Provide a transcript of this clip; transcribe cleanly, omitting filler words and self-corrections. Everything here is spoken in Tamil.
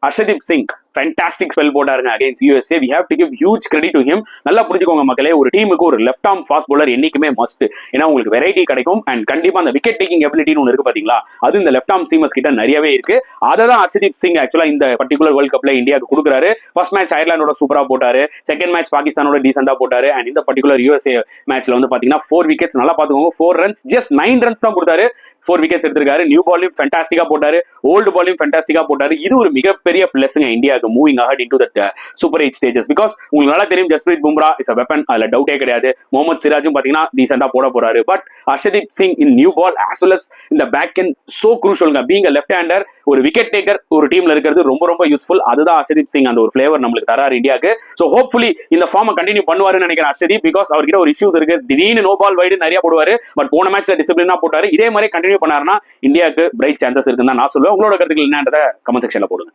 ஹர்ஷதீப் சிங் ஃபேண்டாஸ்டிக் ஸ்பெல் போட்டாருங்க against USA. We have to give huge credit to him. நல்லா புரிஞ்சுக்கோங்க மக்களே, ஒரு டீமுக்கு ஒரு லெஃப்ட் ஆர்ம் ஃபாஸ்ட் பவுலர் என்னைக்குமே மஸ்ட். ஏன்னா உங்களுக்கு வெரைட்டி கிடைக்கும் அண்ட் கண்டிப்பா அந்த விக்கெட் டேக்கிங் எபிலிட்டின்னு ஒன்று இருக்கு பாத்தீங்களா, அது இந்த லெஃப்ட் ஆர்ம் சீமர்ஸ் கிட்ட நிறையவே இருக்கு. அதை தான் ஹர்ஷதீப் சிங் ஆக்சுவலா இந்த பர்டிகுலர் வேர்ல்ட் கப்ல இந்தியாவுக்கு கொடுக்குறாரு. ஃபர்ஸ்ட் மேட்ச் அயர்லாண்டோட சூப்பரா போட்டாரு, செகண்ட் மேட்ச் பாகிஸ்தானோட டீசெண்டா போட்டாரு அண்ட் இந்த பர்டிகுலர் யூஎஸ்ஏ மேட்ச்ல வந்து பாத்தீங்கன்னா 4 விக்கெட்ஸ். நல்லா பாத்துக்கோங்க, 4 ரன்ஸ், ஜஸ்ட் 9 ரன்ஸ் தான் கொடுத்தாரு, 4 விக்கெட்ஸ் எடுத்திருக்காரு. நியூ பாலையும் ஃபேண்டாஸ்டிக்கா போட்டாரு, ஓல்டு பாலையும் ஃபேண்டாஸ்டிக்கா போட்டாரு. இது ஒரு மிகப்பெரிய பிளஸ்ங்க இந்தியாவுக்கு moving ahead into that super 8 stages. Because உங்களுக்கு நல்லா தெரியும் Jasprit Bumrah is a weapon, அதுல டவுட்டே கிடையாது. முகமது சிராஜும் பாத்தீங்கன்னா டீசெண்டா போட போறாரு. But Harshdeep Singh in new ball as well as இந்த பேக் எண்ட் சோ குரூஷியல்ங்க. பீங் a லெஃப்ட் ஹேண்டர், ஒரு விக்கெட் டேக்கர் ஒரு டீம்ல இருக்கிறது ரொம்ப ரொம்ப யூஸ்ஃபுல். அதுதான் ஹர்ஷதீப் சிங் அந்த ஒரு ஃபிளேவர் நம்மளுக்கு தராரு இந்தியாவுக்கு. சோ ஹோப்ஃபுல்லி இந்த ஃபார்மை கண்டினியூ பண்ணுவாருன்னு நினைக்கிறேன் ஹர்ஷதீப். பிகாஸ் அவர்கிட்ட ஒரு இஷ்யூஸ் இருக்கு, திடீர்னு நோ பால் வைடு நிறைய போடுவாரு. பட் போன மேட்ச்ல டிசிப்ளினா போட்டாரு. இதே மாதிரி கண்டினியூ பண்ணாருன்னா இந்தியாவுக்கு பிரைட் சான்சஸ் இருக்குன்னு தான் நான் சொல்லுவேன். உங்களோட கருத்துக்கள் என்னன்றதை கமெண்ட் செக்ஷன்ல போடுங்க.